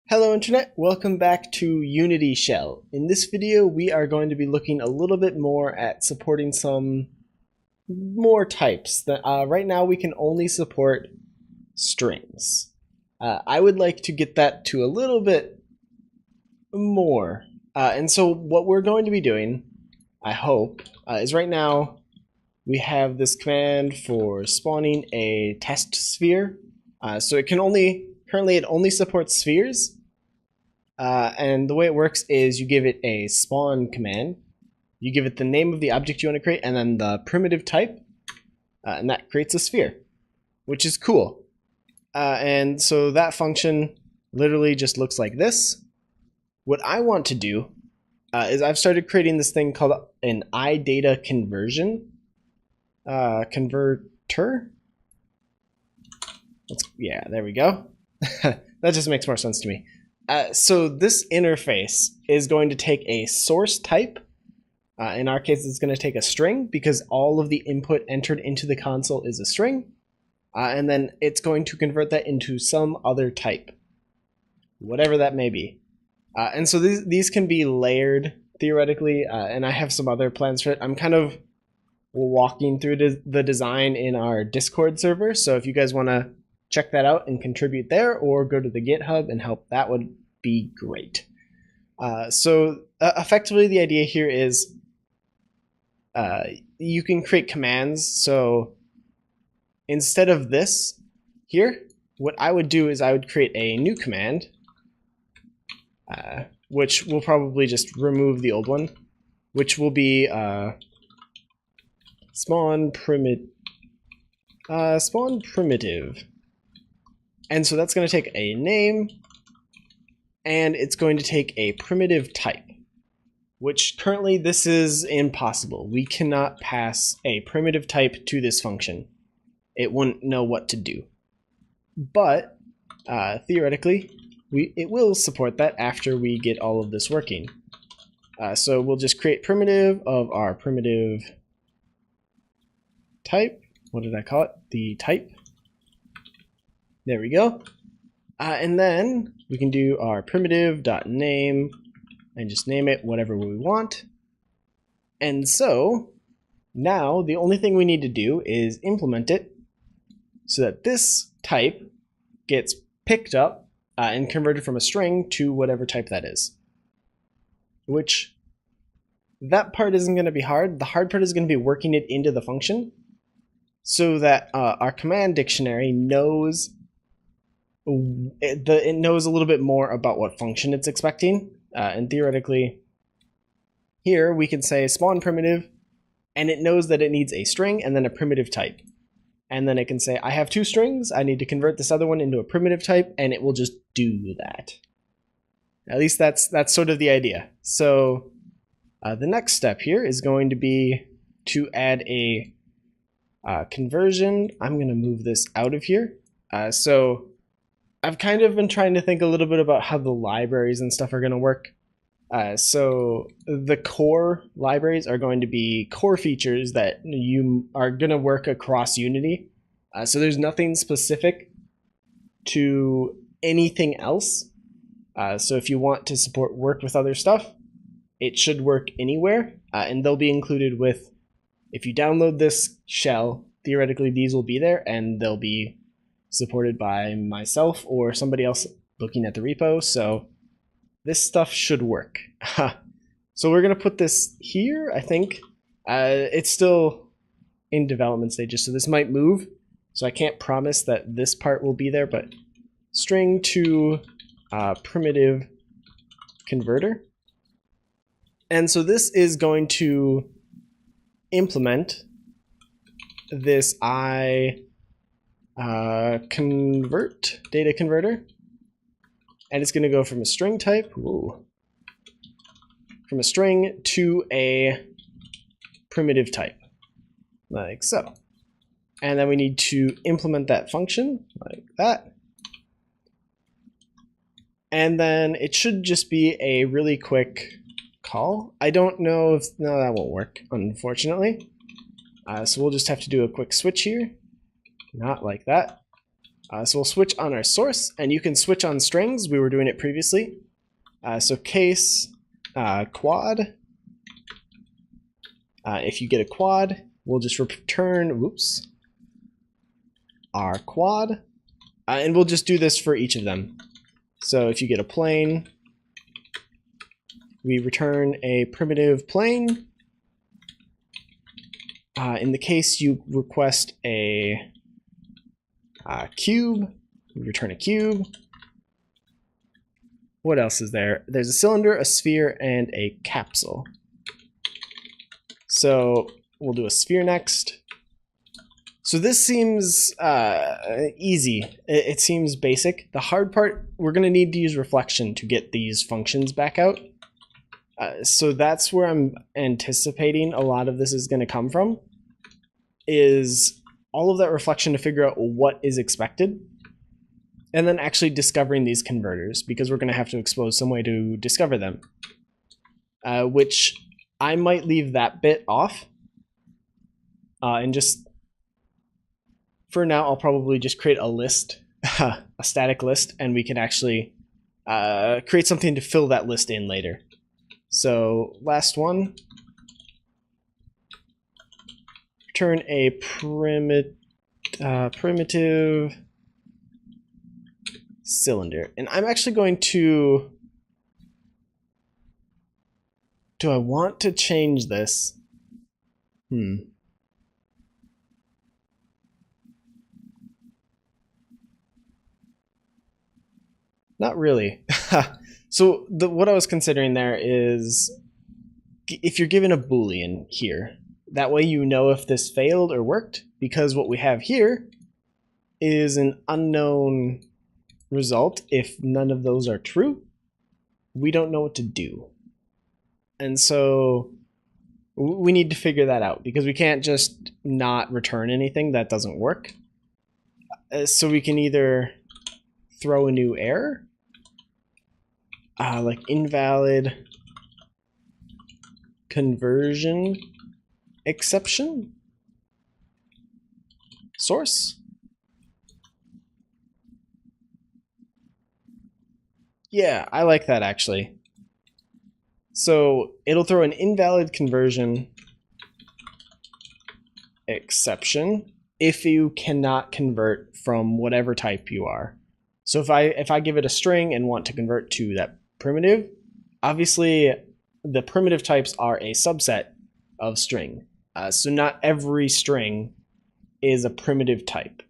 Hello Internet, welcome back to Unity Shell. In this video we are going to be looking a little bit more at supporting some more types. Right now we can only support strings. I would like to get that to a little bit more. And so what we're going to be doing, I hope, is right now we have this command for spawning a test sphere. So it can currently it only supports spheres. And the way it works is you give it a spawn command, you give it the name of the object you want to create, and then the primitive type, and that creates a sphere, which is cool. And so that function literally just looks like this. What I want to do is I've started creating this thing called an iData conversion converter. Yeah, there we go. That just makes more sense to me. So this interface is going to take a source type. In our case, it's going to take a string because all of the input entered into the console is a string. And then it's going to convert that into some other type, whatever that may be. And so these can be layered theoretically, and I have some other plans for it. I'm kind of walking through the design in our Discord server, so if you guys want to check that out and contribute there, or go to the GitHub and help, that would be great. Effectively the idea here is you can create commands. So instead of this here, what I would do is I would create a new command, which will probably just remove the old one, which will be spawn primitive. And so that's going to take a name, and it's going to take a primitive type, which currently this is impossible. We cannot pass a primitive type to this function. It wouldn't know what to do. But theoretically, it will support that after we get all of this working. So we'll just create primitive of our primitive type. What did I call it? The type. There we go. And then we can do our primitive.name and just name it whatever we want. And so now the only thing we need to do is implement it so that this type gets picked up and converted from a string to whatever type that is. Which, that part isn't going to be hard. The hard part is going to be working it into the function so that our command dictionary knows it knows a little bit more about what function it's expecting. And theoretically, here we can say spawn primitive, and it knows that it needs a string and then a primitive type. And then it can say, I have two strings, I need to convert this other one into a primitive type, and it will just do that. At least that's sort of the idea. So the next step here is going to be to add a conversion. I'm going to move this out of here. So I've kind of been trying to think a little bit about how the libraries and stuff are going to work. So the core libraries are going to be core features that you are going to work across Unity. So there's nothing specific to anything else. So if you want to support work with other stuff, it should work anywhere. And they'll be included with, if you download this shell, theoretically these will be there and they'll be supported by myself or somebody else looking at the repo, so this stuff should work. So we're going to put this here, I think. It's still in development stages, so this might move, so I can't promise that this part will be there, but string to primitive converter. And so this is going to implement this convert data converter, and it's going to go from a string type, from a string to a primitive type, like so. And then we need to implement that function like that. And then it should just be a really quick call. I don't know if, no, that won't work, unfortunately. So we'll just have to do a quick switch here. Not like that. So we'll switch on our source, and you can switch on strings. We were doing it previously. So case quad. If you get a quad, we'll just return, whoops, our quad. And we'll just do this for each of them. So if you get a plane, we return a primitive plane. In the case you request a cube, we return a cube. What else is there? There's a cylinder, a sphere, and a capsule. So we'll do a sphere next. So this seems easy. It seems basic. The hard part, we're going to need to use reflection to get these functions back out. So that's where I'm anticipating a lot of this is going to come from, is all of that reflection to figure out what is expected, and then actually discovering these converters, because we're going to have to expose some way to discover them, which I might leave that bit off, and just, for now, I'll probably just create a list, a static list, and we can actually create something to fill that list in later. So last one, return a primitive cylinder. And I'm actually going to, do I want to change this? Not really. So what I was considering there is, if you're given a Boolean here, that way you know if this failed or worked, because what we have here is an unknown result. If none of those are true, we don't know what to do. And so we need to figure that out, because we can't just not return anything. That doesn't work. So we can either throw a new error, like invalid conversion exception source. Yeah, I like that actually. So it'll throw an invalid conversion exception if you cannot convert from whatever type you are. So if I give it a string and want to convert to that primitive, obviously the primitive types are a subset of string. So not every string is a primitive type.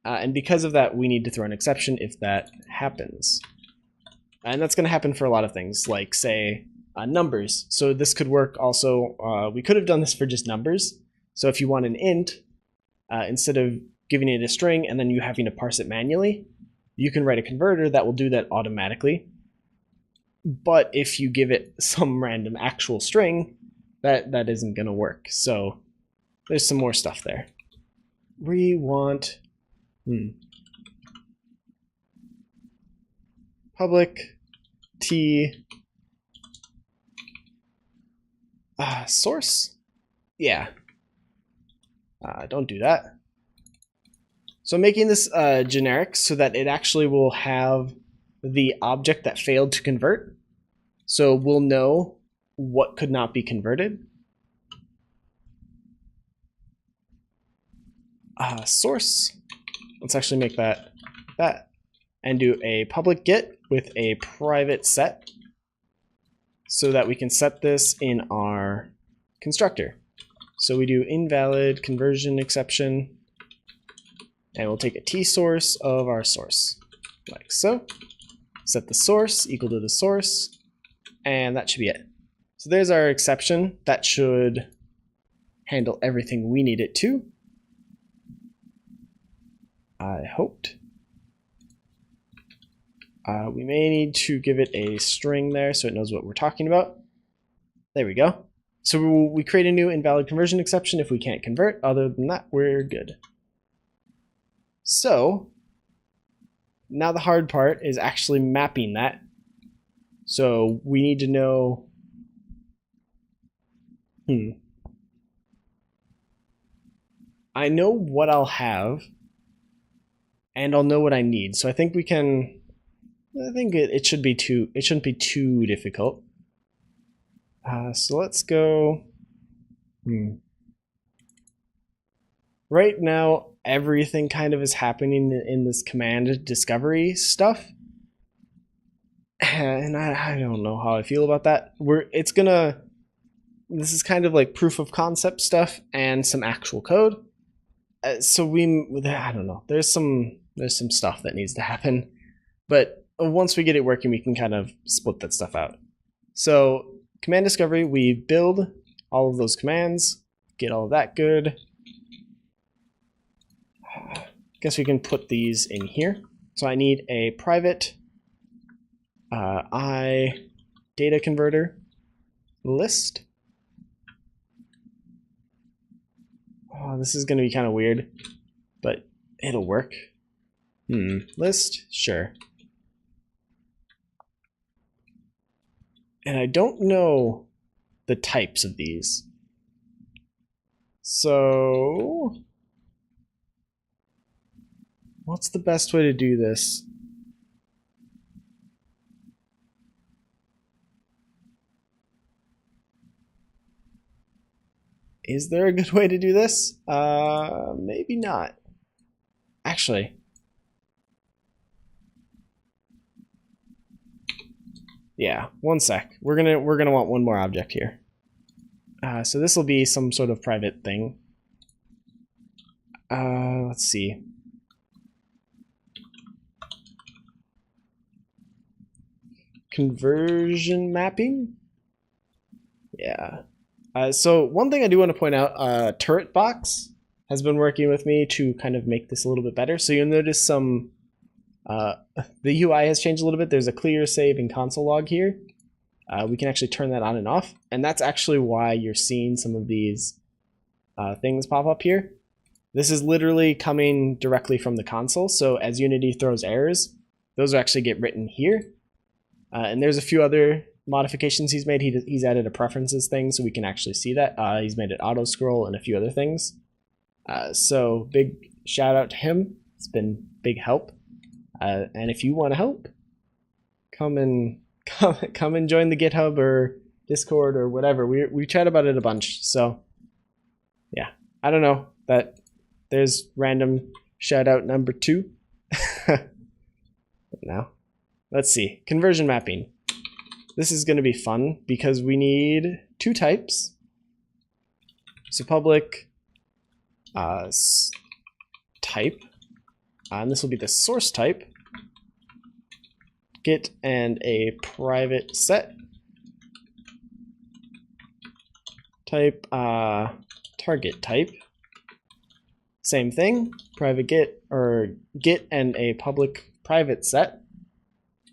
And because of that, we need to throw an exception if that happens. And that's going to happen for a lot of things, like, say, numbers. So this could work also. We could have done this for just numbers. So if you want an int, instead of giving it a string and then you having to parse it manually, you can write a converter that will do that automatically. But if you give it some random actual string, that isn't going to work. So there's some more stuff there. We want public t source. Yeah. Don't do that. So making this generic so that it actually will have the object that failed to convert. So we'll know what could not be converted. Source. Let's actually make that and do a public get with a private set so that we can set this in our constructor. So we do invalid conversion exception, and we'll take a t source of our source, like so. Set the source equal to the source, and that should be it. So there's our exception. That should handle everything we need it to. I hoped. We may need to give it a string there so it knows what we're talking about. There we go. So we create a new invalid conversion exception if we can't convert. Other than that, we're good. So now the hard part is actually mapping that. So we need to know, I know what I'll have and I'll know what I need. So I think we can. I think it shouldn't be too difficult. So let's go. Right now, everything kind of is happening in this command discovery stuff. And I don't know how I feel about that. This is kind of like proof of concept stuff and some actual code. So I don't know. There's some stuff that needs to happen, but once we get it working, we can kind of split that stuff out. So command discovery, we build all of those commands, get all of that good. Guess we can put these in here. So I need a private I data converter list. Oh, this is going to be kind of weird, but it'll work. List, sure. And I don't know the types of these. So what's the best way to do this? Is there a good way to do this? Maybe not. Actually, yeah, one sec. We're gonna want one more object here. So this will be some sort of private thing. Let's see. Conversion mapping? Yeah. So one thing I do want to point out, Turret Box has been working with me to kind of make this a little bit better. So you'll notice some, the UI has changed a little bit. There's a clear save and console log here. We can actually turn that on and off. And that's actually why you're seeing some of these things pop up here. This is literally coming directly from the console. So as Unity throws errors, those actually get written here. And there's a few other modifications he's made. He's added a preferences thing so we can actually see that. He's made it auto scroll and a few other things. So big shout out to him. It's been big help. And if you want to help, come and join the GitHub or Discord or whatever. We chat about it a bunch. So yeah, I don't know, that there's random shout out number 2. Now let's see, conversion mapping. This is going to be fun because we need 2 types. So public type, and this will be the source type, get, and a private set type, target type. Same thing, private get, or get and a public private set.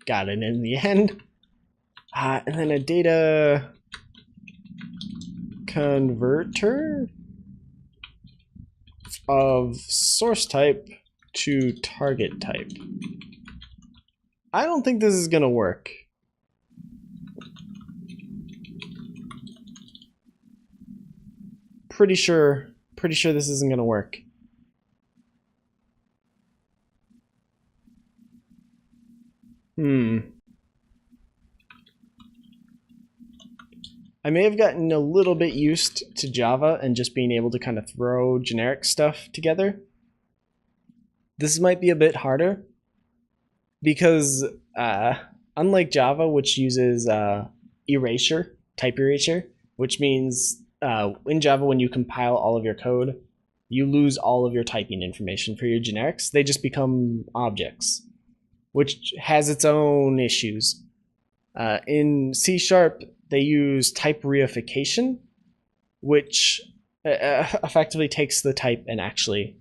Got it in the end. And then a data converter of source type to target type. I don't think this is gonna work. Pretty sure this isn't gonna work. I may have gotten a little bit used to Java and just being able to kind of throw generic stuff together. This might be a bit harder because unlike Java, which uses erasure, type erasure, which means in Java when you compile all of your code, you lose all of your typing information for your generics. They just become objects, which has its own issues. In C#, they use type reification, which effectively takes the type and actually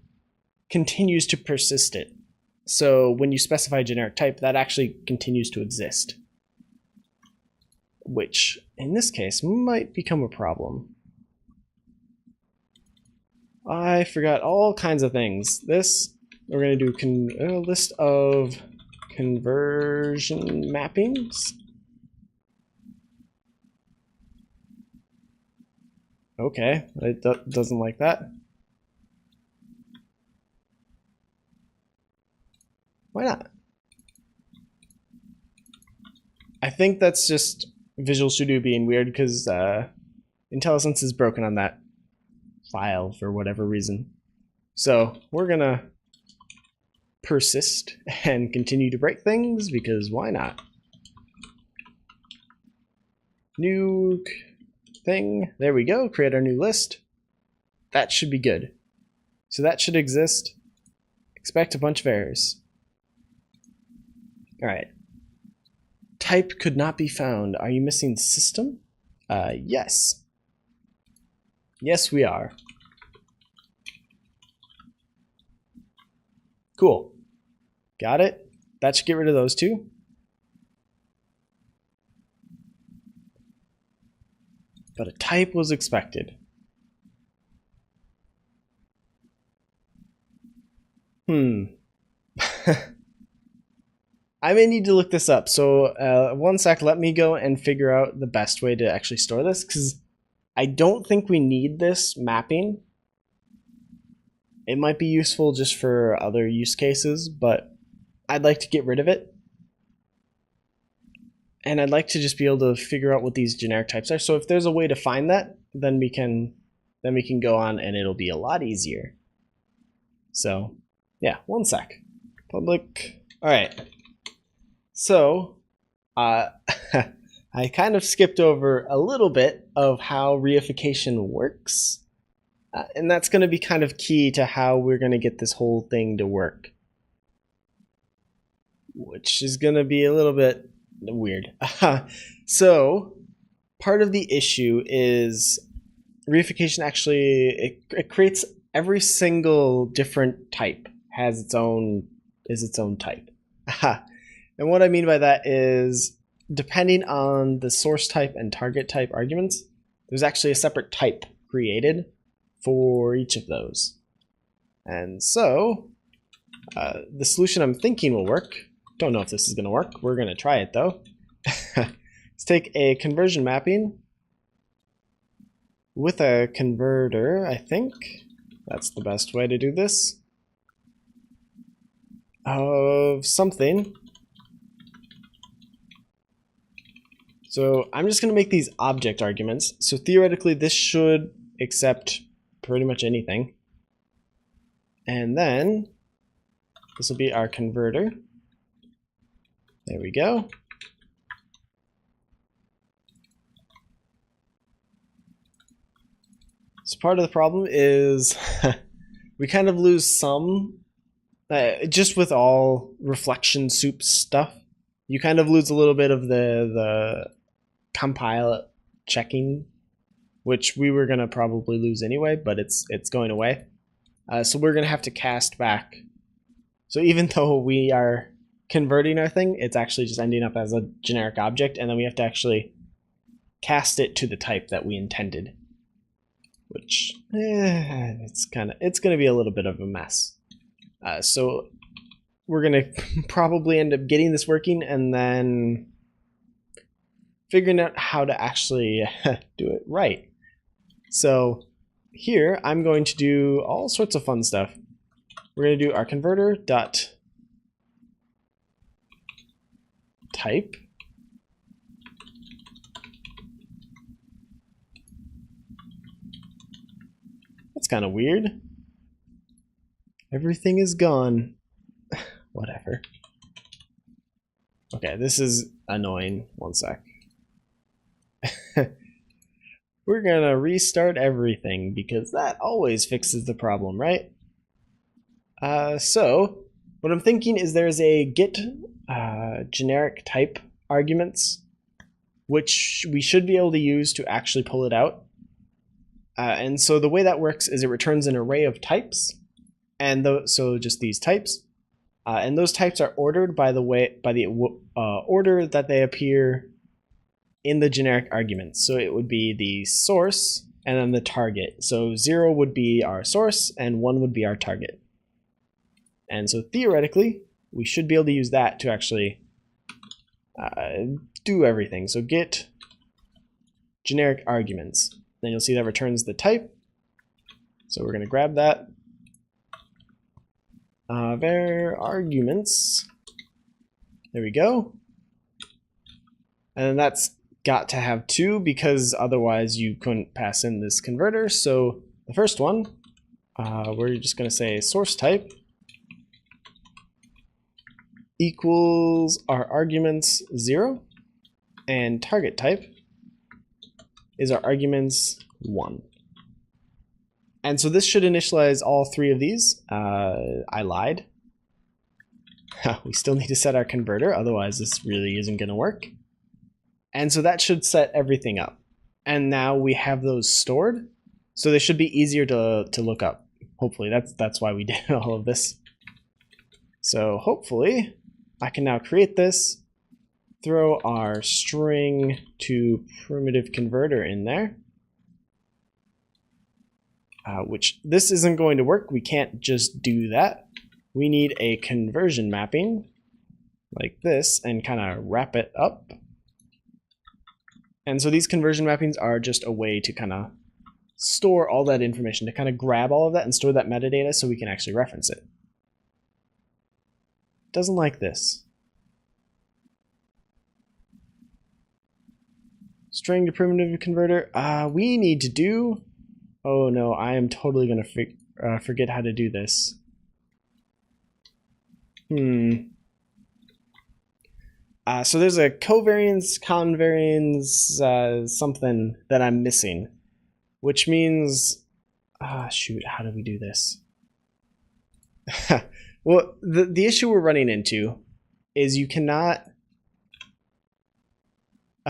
continues to persist it. So when you specify a generic type, that actually continues to exist, which in this case might become a problem. I forgot all kinds of things. This, we're going to do list of conversion mappings. Okay, it doesn't like that. Why not? I think that's just Visual Studio being weird because IntelliSense is broken on that file for whatever reason. So we're gonna persist and continue to break things because why not? New thing. There we go. Create our new list. That should be good. So that should exist. Expect a bunch of errors. All right. Type could not be found. Are you missing system? Yes. Yes, we are. Cool. Got it. That should get rid of those two. But a type was expected. I may need to look this up. So 1 sec, let me go and figure out the best way to actually store this, because I don't think we need this mapping. It might be useful just for other use cases, but I'd like to get rid of it. And I'd like to just be able to figure out what these generic types are. So if there's a way to find that, then we can go on and it'll be a lot easier. So yeah, 1 sec. Public. All right. So I kind of skipped over a little bit of how reification works. And that's going to be kind of key to how we're going to get this whole thing to work. Which is going to be a little bit weird. So part of the issue is reification actually, it creates every single different type is its own type. And what I mean by that is, depending on the source type and target type arguments, there's actually a separate type created for each of those. And so the solution I'm thinking will work. Don't know if this is going to work. We're going to try it though. Let's take a conversion mapping with a converter. I think that's the best way to do this. Of something. So I'm just going to make these object arguments. So theoretically, this should accept pretty much anything. And then this will be our converter. There we go. So part of the problem is we kind of lose some, just with all reflection soup stuff, you kind of lose a little bit of the compile checking, which we were going to probably lose anyway, but it's going away. So we're going to have to cast back. So even though we are converting our thing, it's actually just ending up as a generic object, and then we have to actually cast it to the type that we intended, which it's going to be a little bit of a mess. So we're going to probably end up getting this working and then figuring out how to actually do it right. So here I'm going to do all sorts of fun stuff. We're going to do our converter dot type. That's kind of weird. Everything is gone. Whatever. Okay, this is annoying. 1 sec. We're gonna restart everything because that always fixes the problem, right? So what I'm thinking is there's a get generic type arguments, which we should be able to use to actually pull it out. And so the way that works is it returns an array of types, and so just these types, and those types are ordered by the order that they appear in the generic arguments. So it would be the source and then the target. So 0 would be our source and 1 would be our target. And so theoretically, we should be able to use that to actually do everything. So get generic arguments. Then you'll see that returns the type. So we're going to grab that. var arguments. There we go. And then that's got to have 2 because otherwise you couldn't pass in this converter. So the first one, we're just going to say source type equals our arguments 0, and target type is our arguments 1. And so this should initialize all 3 of these. I lied. We still need to set our converter, otherwise this really isn't going to work. And so that should set everything up. And now we have those stored, so they should be easier to look up. Hopefully, that's why we did all of this. So hopefully, I can now create this, throw our string to primitive converter in there, which this isn't going to work. We can't just do that. We need a conversion mapping like this and kind of wrap it up. And so these conversion mappings are just a way to kind of store all that information, to kind of grab all of that and store that metadata so we can actually reference it. Doesn't like this. String to primitive converter. We need to do... Oh no, I am totally going to forget how to do this. So there's a covariance, convariance, something that I'm missing, which means, shoot, how do we do this? Well, the issue we're running into is you cannot,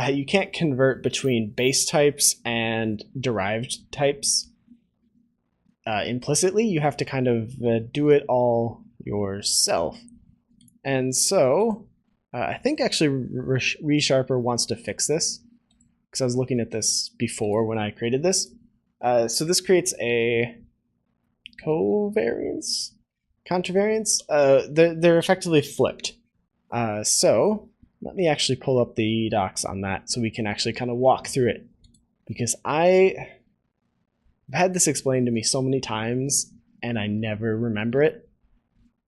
you can't convert between base types and derived types implicitly. You have to kind of do it all yourself. And so I think actually ReSharper wants to fix this, because I was looking at this before when I created this. So this creates a covariance, contravariance. They're effectively flipped. So let me actually pull up the docs on that so we can actually kind of walk through it, because I've had this explained to me so many times and I never remember it.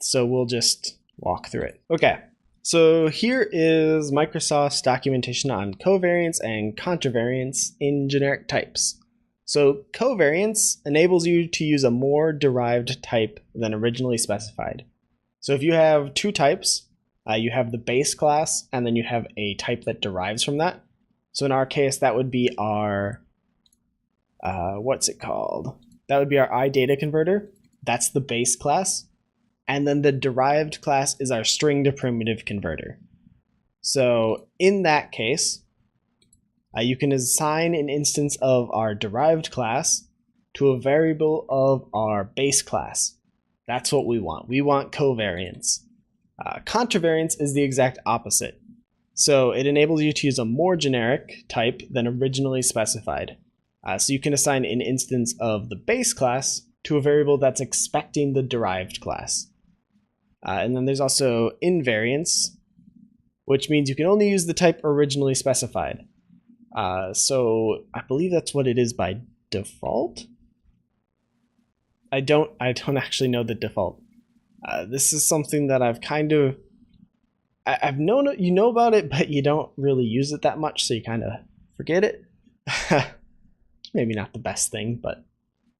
So we'll just walk through it. Okay. So here is Microsoft's documentation on covariance and contravariance in generic types. So covariance enables you to use a more derived type than originally specified. So if you have 2 types, you have the base class and then you have a type that derives from that. So in our case, that would be our, what's it called? That would be our iDataConverter. That's the base class. And then the derived class is our string to primitive converter. So in that case, you can assign an instance of our derived class to a variable of our base class. That's what we want. We want covariance. Contravariance is the exact opposite. So it enables you to use a more generic type than originally specified. So you can assign an instance of the base class to a variable that's expecting the derived class. And then there's also invariance, which means you can only use the type originally specified. So I believe that's what it is by default. I don't actually know the default. This is something that I've kind of, I've known, you know about it, but you don't really use it that much, so you kind of forget it. Maybe not the best thing, but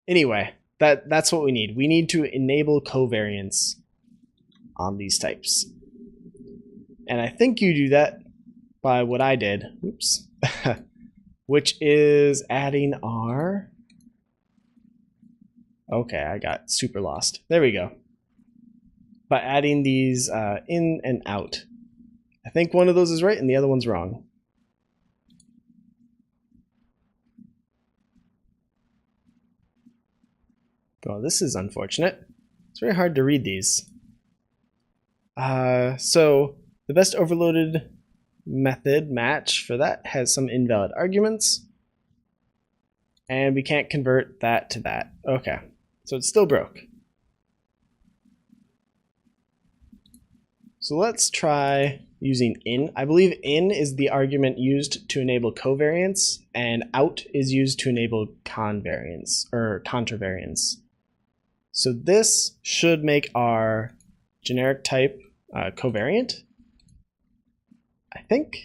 anyway, that's what we need. We need to enable covariance on these types. And I think you do that by what I did, oops, which is adding our, okay, I got super lost. There we go. By adding these in and out. I think one of those is right and the other one's wrong. Well, this is unfortunate. It's very hard to read these. So the best overloaded method match for that has some invalid arguments. And we can't convert that to that. Okay, so it's still broke. So let's try using in. I believe in is the argument used to enable covariance, and out is used to enable convariance or contravariance. So this should make our generic type covariant, I think.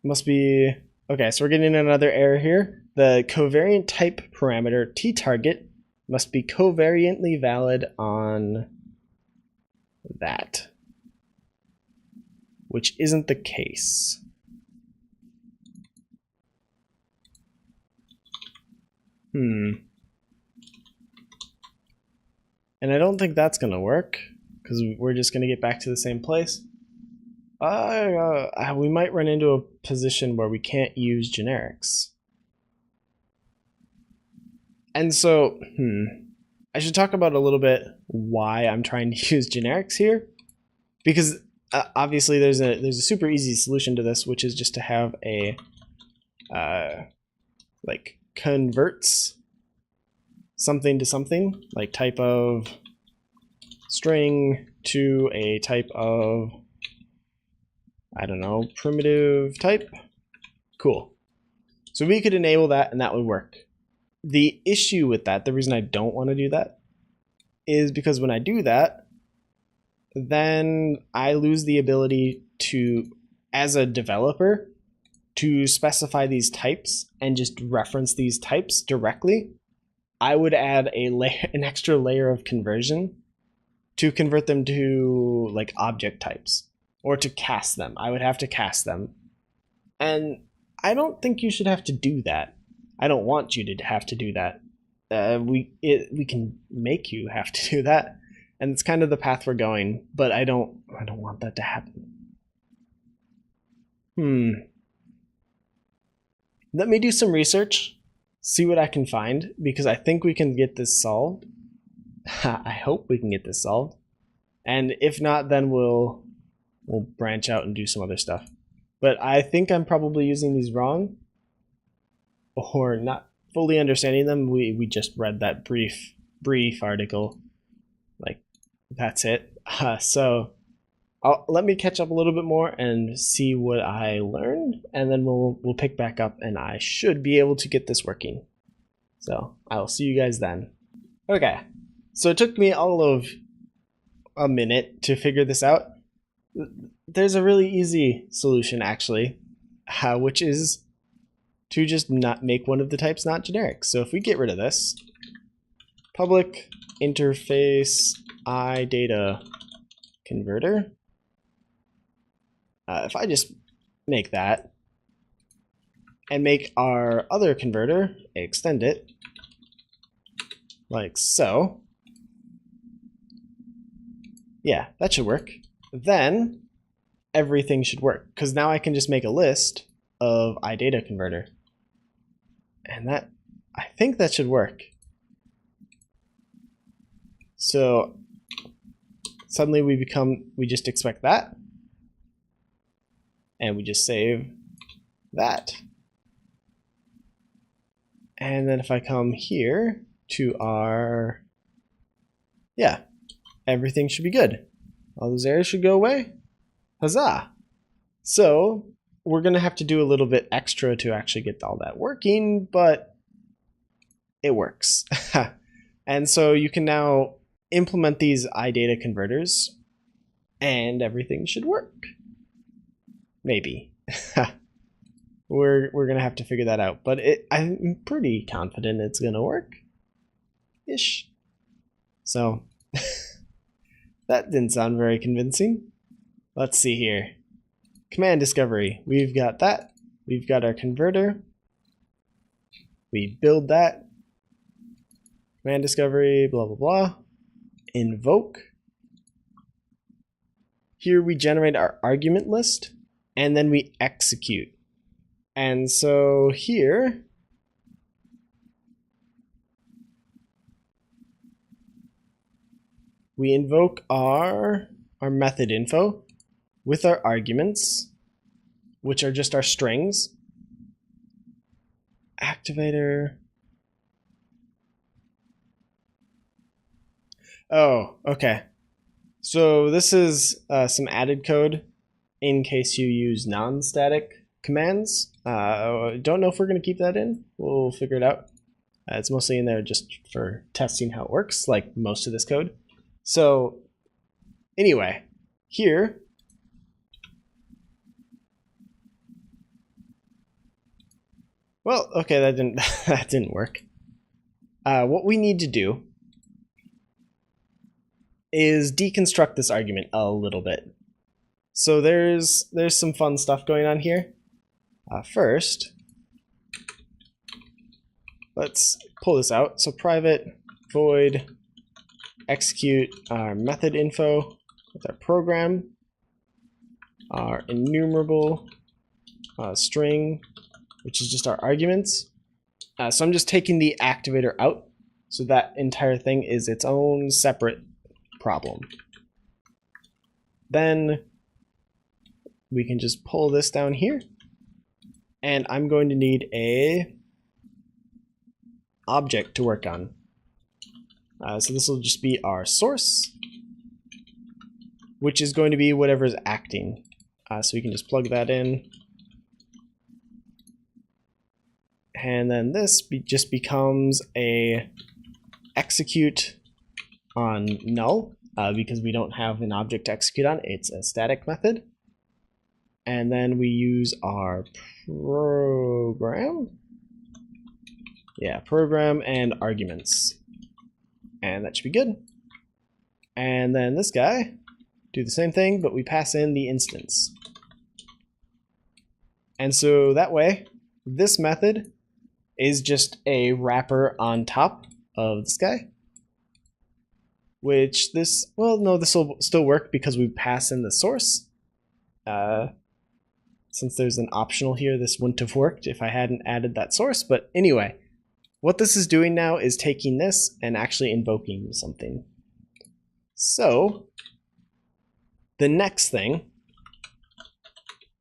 Must be, okay, so we're getting another error here. The covariant type parameter tTarget must be covariantly valid on that, which isn't the case. And I don't think that's going to work, because we're just going to get back to the same place. We might run into a position where we can't use generics. And so, I should talk about a little bit why I'm trying to use generics here, because obviously there's a super easy solution to this, which is just to have a like converts something to something, like type of string to a type of, I don't know, primitive type. Cool. So we could enable that and that would work. The issue with that, the reason I don't want to do that, is because when I do that, then I lose the ability to, as a developer, to specify these types and just reference these types directly. I would add an extra layer of conversion to convert them to like object types, or to cast them. I would have to cast them. And I don't think you should have to do that. I don't want you to have to do that. We can make you have to do that, and it's kind of the path we're going. But I don't want that to happen. Let me do some research, see what I can find, because I think we can get this solved. I hope we can get this solved, and if not, then we'll branch out and do some other stuff. But I think I'm probably using these wrong, or not fully understanding them. We just read that brief article, like that's it. So let me catch up a little bit more and see what I learned, and then we'll pick back up, and I should be able to get this working. So I will see you guys then. Okay, so it took me all of a minute to figure this out. There's a really easy solution actually, which is to just not make one of the types not generic. So if we get rid of this, public interface iData converter, if I just make that and make our other converter, extend it like so, yeah, that should work. Then everything should work, because now I can just make a list of iData converter, and that, I think that should work. So suddenly we just expect that, and we just save that. And then if I come here to our, yeah, everything should be good. All those errors should go away. Huzzah! So we're going to have to do a little bit extra to actually get all that working, but it works. And so you can now implement these iData converters, and everything should work. Maybe. We're going to have to figure that out, but I'm pretty confident it's going to work-ish. So that didn't sound very convincing. Let's see here. Command discovery. We've got that. We've got our converter. We build that. Command discovery, blah, blah, blah. Invoke. Here we generate our argument list, and then we execute. And so here, we invoke our method info with our arguments, which are just our strings. Activator. Oh, okay. So this is some added code in case you use non-static commands. Don't know if we're going to keep that in. We'll figure it out. It's mostly in there just for testing how it works, like most of this code. So anyway, here, well, okay, that didn't work. What we need to do is deconstruct this argument a little bit. So there's some fun stuff going on here. First, let's pull this out. So private void execute our method info with our program, our enumerable string, which is just our arguments. So I'm just taking the activator out, so that entire thing is its own separate problem. Then we can just pull this down here, and I'm going to need a object to work on. So this will just be our source, which is going to be whatever's acting. So we can just plug that in. And then this just becomes a execute on null, because we don't have an object to execute on. It's a static method. And then we use our program. Yeah, program and arguments. And that should be good. And then this guy, do the same thing, but we pass in the instance. And so that way, this method is just a wrapper on top of this guy. Which this, well, no, this will still work because we pass in the source. Since there's an optional here, this wouldn't have worked if I hadn't added that source. But anyway, what this is doing now is taking this and actually invoking something. So the next thing,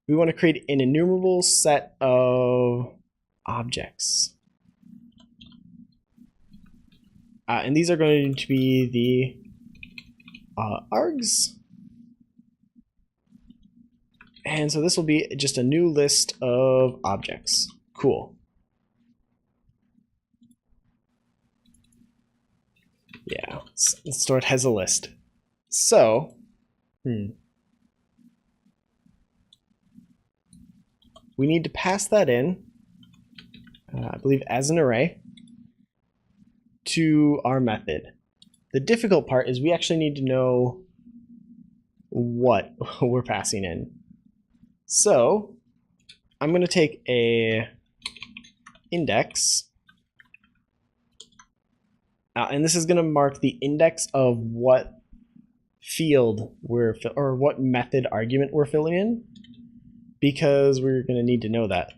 we want to create an enumerable set of objects. And these are going to be the args. And so this will be just a new list of objects. Cool. Yeah, let's store it as a list. So, we need to pass that in, I believe as an array, to our method. The difficult part is we actually need to know what we're passing in. So I'm going to take a index, and this is going to mark the index of what field or what method argument we're filling in, because we're going to need to know that,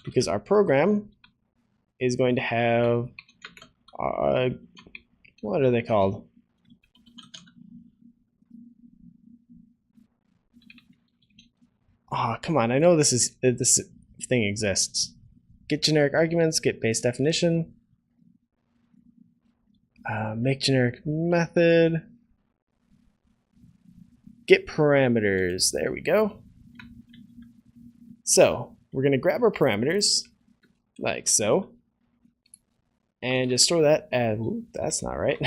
because our program is going to have what are they called? Oh, come on, I know this thing exists. Get generic arguments, get base definition, make generic method, get parameters. There we go. So we're going to grab our parameters like so, and just store that as, that's not right.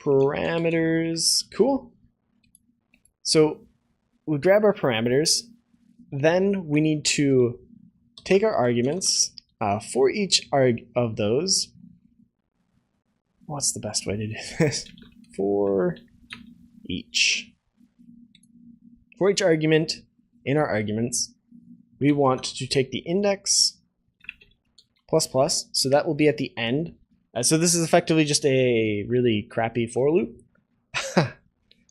Parameters, cool. So we grab our parameters, then we need to take our arguments for each of those. What's the best way to do this? For each argument in our arguments, we want to take the index plus plus, so that will be at the end. So this is effectively just a really crappy for loop.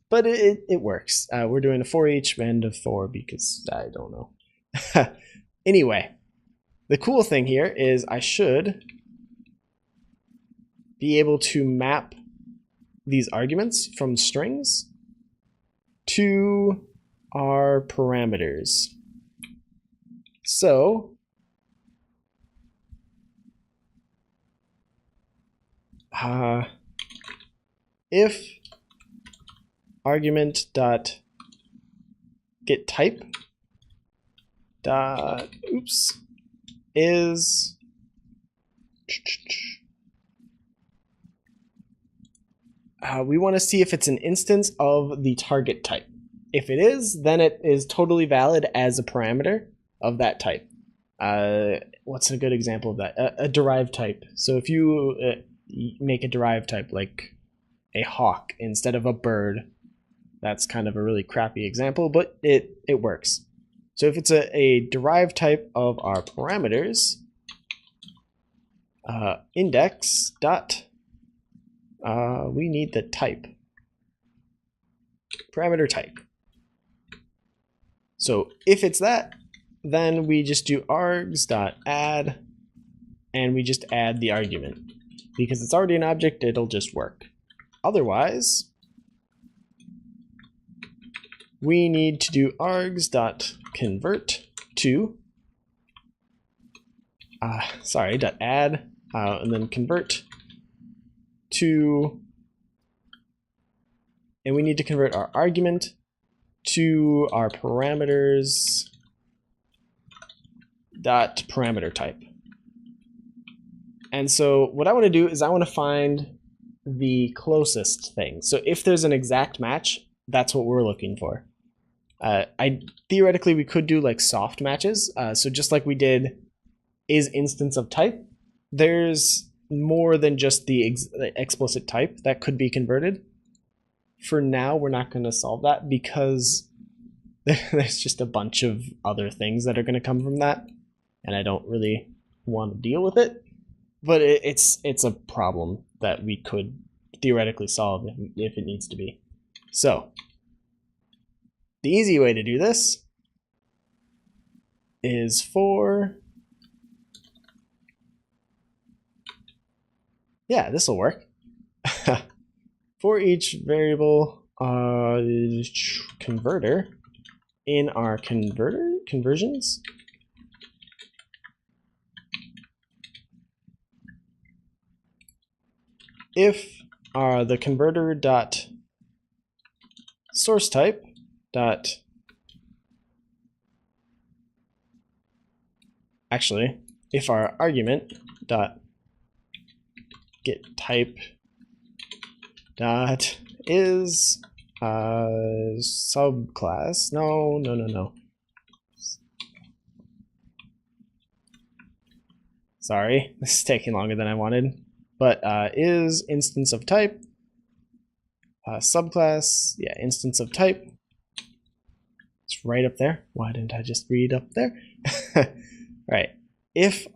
But it works. We're doing a for each and a for because I don't know. Anyway, the cool thing here is I should be able to map these arguments from strings to our parameters. So if argument dot get type dot is we want to see if it's an instance of the target type. If it is, then it is totally valid as a parameter of that type. What's a good example of that? A derived type. So if you make a derived type like a hawk instead of a bird, that's kind of a really crappy example, but it works. So if it's a derived type of our parameters, index dot, we need the type, parameter type. So if it's that, then we just do args dot add, and we just add the argument. Because it's already an object, it'll just work. Otherwise, we need to do args dot convert to, dot add, and then convert to, and we need to convert our argument to our parameters dot parameter type. And so what I want to do is I want to find the closest thing. So if there's an exact match, that's what we're looking for. Theoretically, we could do like soft matches. So just like we did is instance of type, there's more than just the explicit type that could be converted. For now, we're not going to solve that because there's just a bunch of other things that are going to come from that, and I don't really want to deal with it. But it's a problem that we could theoretically solve if it needs to be. So the easy way to do this is this will work. For each variable converter in our conversions, if the converter dot source type dot if our argument dot get type dot is subclass, no. Sorry, this is taking longer than I wanted. But is instance of type, subclass, instance of type. It's right up there. Why didn't I just read up there? Right. If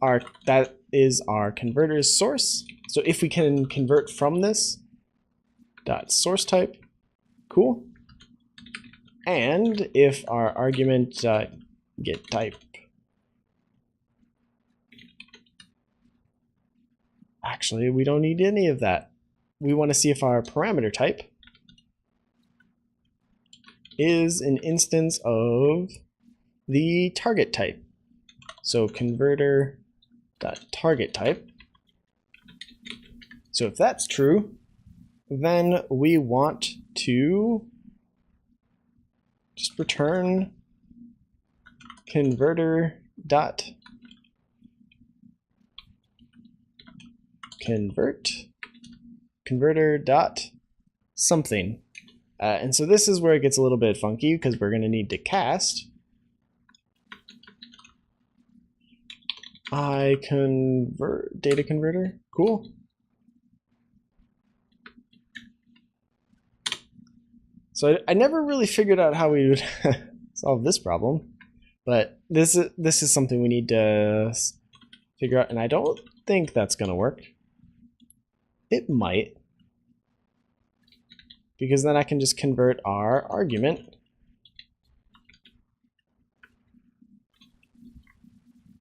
that is our converter's source, so if we can convert from this, dot source type, cool. And if our argument get type, actually we don't need any of that. We want to see if our parameter type is an instance of the target type. So converter dot target type. So if that's true, then we want to just return converter dot converter dot something. And so this is where it gets a little bit funky because we're going to need to cast data converter. Cool. So I never really figured out how we would solve this problem, but this is something we need to figure out, and I don't think that's going to work. It might, because then I can just convert our argument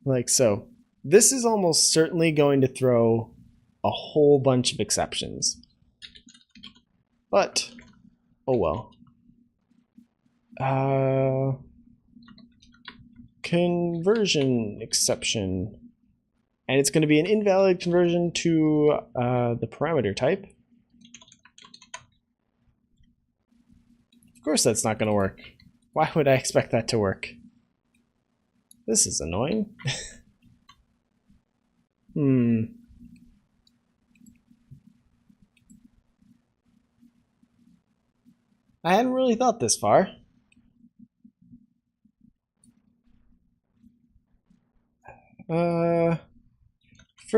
like so. This is almost certainly going to throw a whole bunch of exceptions, but oh well. Conversion exception, and it's going to be an invalid conversion to the parameter type. Of course that's not going to work. Why would I expect that to work? This is annoying. I hadn't really thought this far. For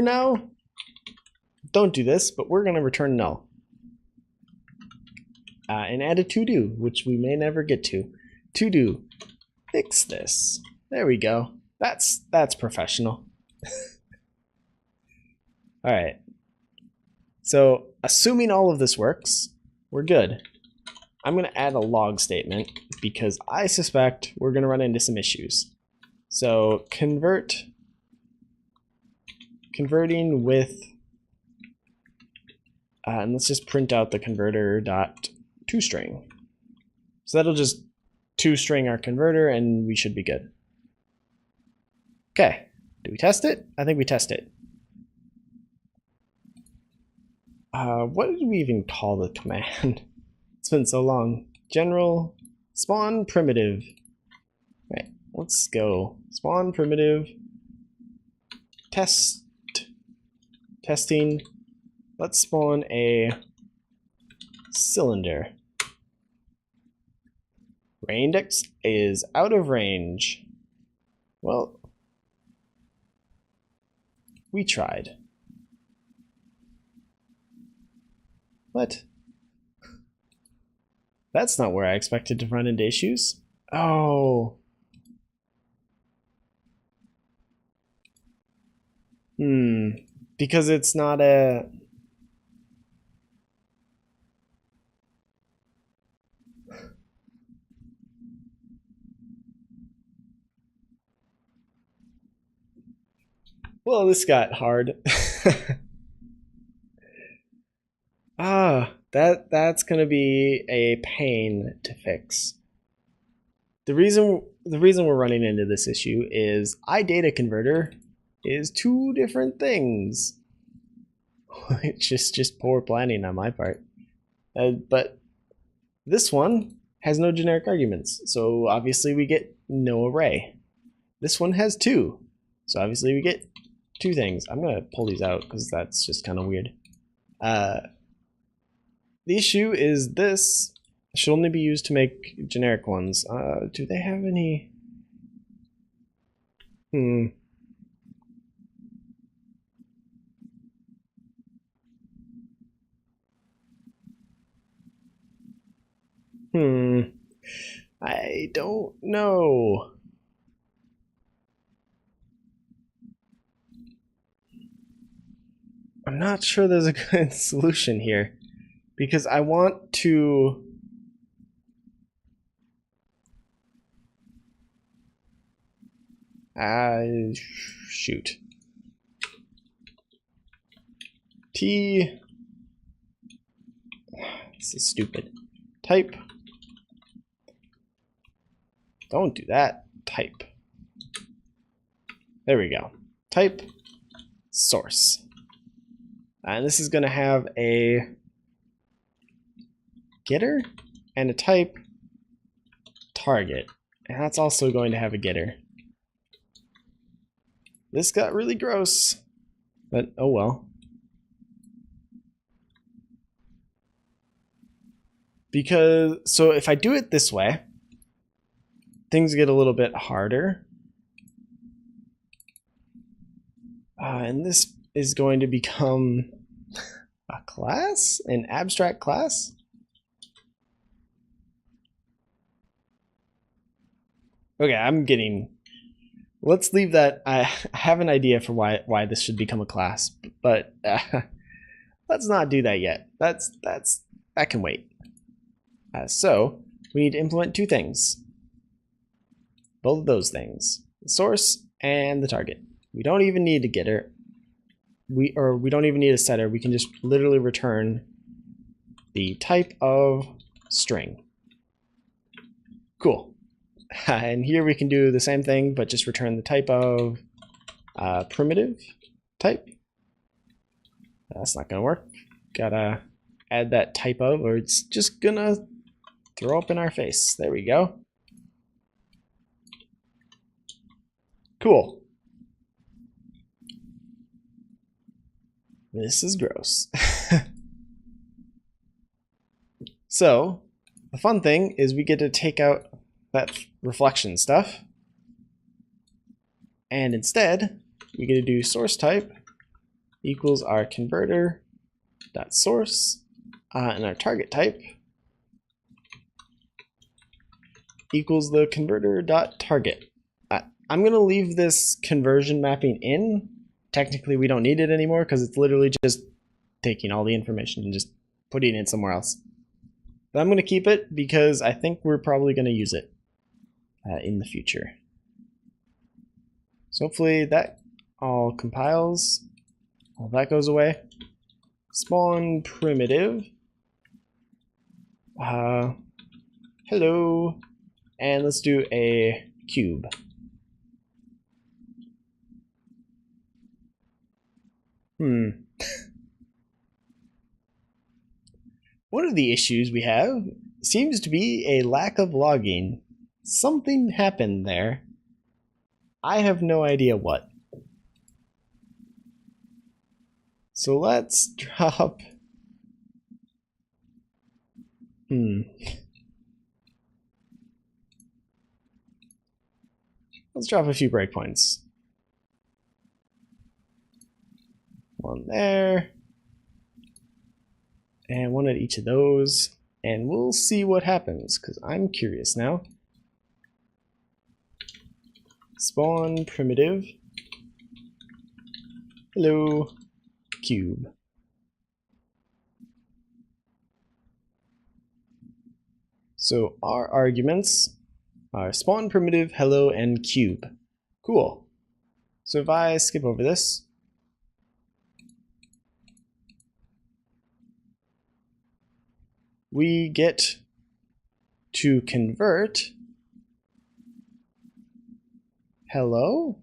now, don't do this, but we're going to return null. And add a to-do, which we may never get to. To-do, fix this. There we go. That's professional. All right. So assuming all of this works, we're good. I'm going to add a log statement because I suspect we're going to run into some issues. So converting with, and let's just print out the converter dot toString. So that'll just toString our converter and we should be good. Okay, do we test it? I think we test it. What did we even call the command? It's been so long. General spawn primitive. Right, let's go. Spawn primitive. Testing. Let's spawn a cylinder. Index is out of range. Well, we tried. What? That's not where I expected to run into issues. Oh. Because it's not a... Well, this got hard. That's gonna be a pain to fix. The reason we're running into this issue is iData converter is two different things. It's just poor planning on my part. But this one has no generic arguments, so obviously we get no array. This one has two, so obviously we get two things. I'm gonna pull these out because that's just kind of weird. The issue is this should only be used to make generic ones. Do they have any? I don't know. I'm not sure there's a good solution here because I want to shoot. This is stupid. Type. Don't do that. Type. There we go. Type source. And this is going to have a getter and a type target. And that's also going to have a getter. This got really gross, but oh well. Because, so if I do it this way, things get a little bit harder. And this is going to become a class? An abstract class? Okay, I'm getting... Let's leave that. I have an idea for why this should become a class, but let's not do that yet. That can wait. So we need to implement two things. Both of those things, the source and the target. We don't even need a getter. We don't even need a setter. We can just literally return the type of string. Cool. And here we can do the same thing, but just return the type of primitive type. That's not gonna work. Gotta add that type of, or it's just gonna throw up in our face. There we go. Cool. This is gross. So the fun thing is we get to take out that reflection stuff, and instead we get to do source type equals our converter dot source, and our target type equals the converter dot target. I'm gonna leave this conversion mapping in. Technically we don't need it anymore because it's literally just taking all the information and just putting it somewhere else. But I'm going to keep it because I think we're probably going to use it in the future. So hopefully that all compiles. All that goes away. Spawn primitive. Hello. And let's do a cube. One of the issues we have seems to be a lack of logging. Something happened there. I have no idea what. So let's drop... Let's drop a few breakpoints. One there. And one at each of those, and we'll see what happens, because I'm curious now. Spawn primitive. Hello, cube. So our arguments are spawn primitive, hello, and cube. Cool. So if I skip over this, we get to convert hello?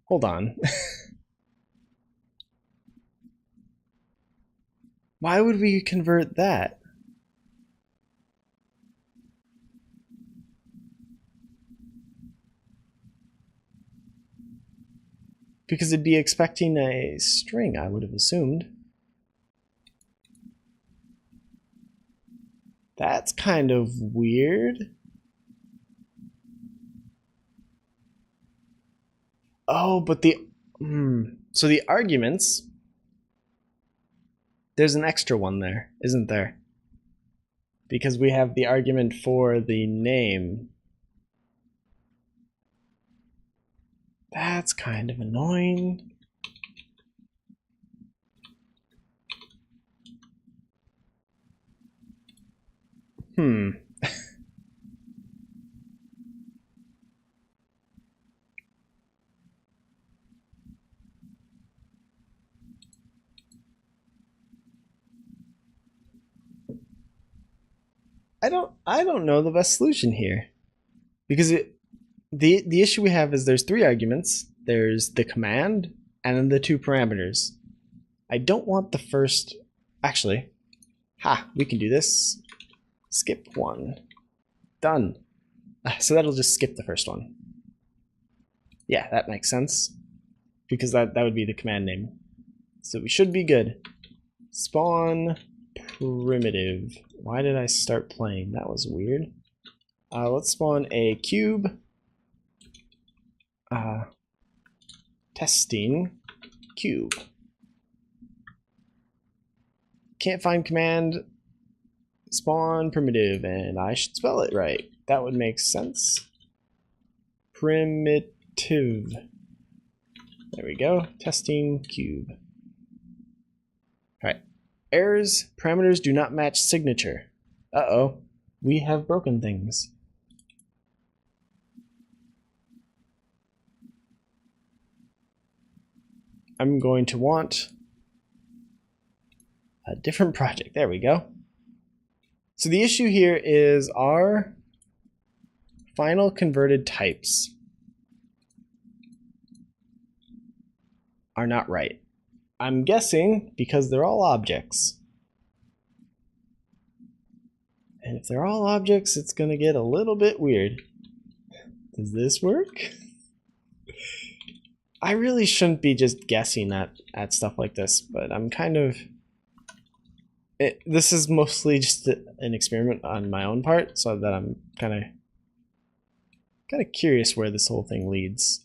Hold on. Why would we convert that? Because it'd be expecting a string, I would have assumed. That's kind of weird. Oh, but the... So the arguments... There's an extra one there, isn't there? Because we have the argument for the name. That's kind of annoying. I don't know the best solution here. Because the issue we have is there's three arguments. There's the command and then the two parameters. I don't want the first... Actually, we can do this. Skip one. Done. So that'll just skip the first one. Yeah, that makes sense. Because that would be the command name. So we should be good. Spawn primitive. Why did I start playing? That was weird. Let's spawn a cube. Testing cube. Can't find command. Spawn primitive, and I should spell it right. That would make sense. Primitive. There we go. Testing cube. Alright. Errors. Parameters do not match signature. Uh-oh. We have broken things. I'm going to want a different project. There we go. So the issue here is our final converted types are not right. I'm guessing because they're all objects. And if they're all objects, it's going to get a little bit weird. Does this work? I really shouldn't be just guessing at stuff like this, but I'm kind of... this is mostly just an experiment on my own part, so that I'm kind of curious where this whole thing leads.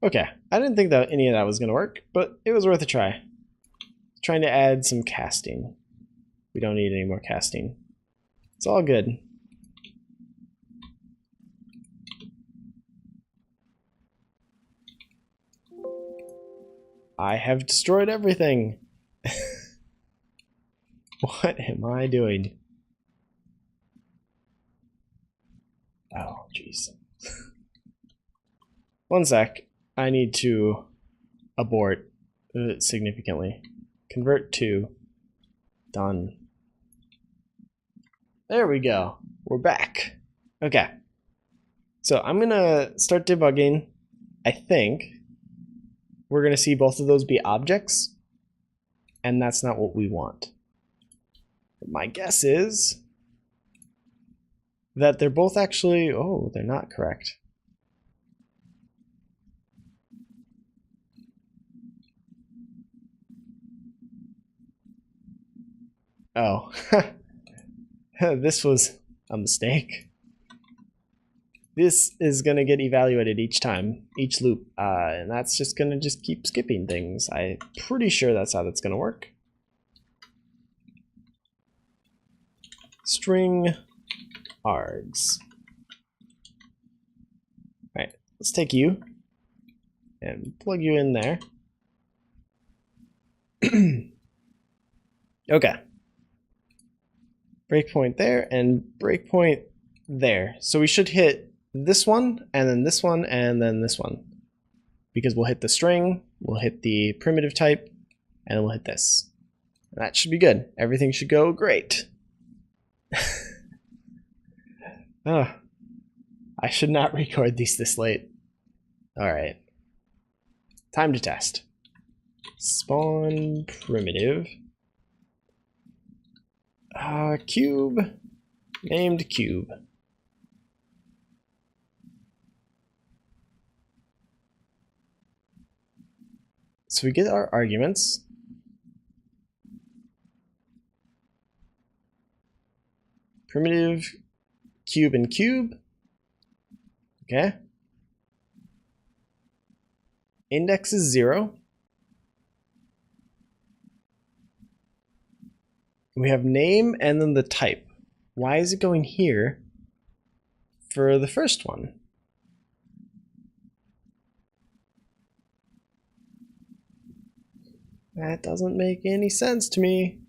Okay, I didn't think that any of that was going to work, but it was worth a try. Trying to add some casting. We don't need any more casting. It's all good. I have destroyed everything. What am I doing? Oh, jeez. One sec. I need to abort significantly. Convert to. Done. There we go. We're back. Okay. So I'm going to start debugging. I think we're going to see both of those be objects, and that's not what we want. My guess is that they're both actually, oh, they're not correct. Oh, this was a mistake. This is going to get evaluated each time, each loop, and that's just going to just keep skipping things. I'm pretty sure that's how that's going to work. Stringargs. Right, let's take you and plug you in there. Okay. Breakpoint there and breakpoint there. So we should hit this one, and then this one, and then this one. Because we'll hit the string, we'll hit the primitive type, and then we'll hit this. And that should be good. Everything should go great. Oh, I should not record these this late. Alright. Time to test. Spawn primitive. Cube. Named cube. So we get our arguments. Primitive, cube, and cube. Okay. Index is 0. We have name and then the type. Why is it going here for the first one? That doesn't make any sense to me.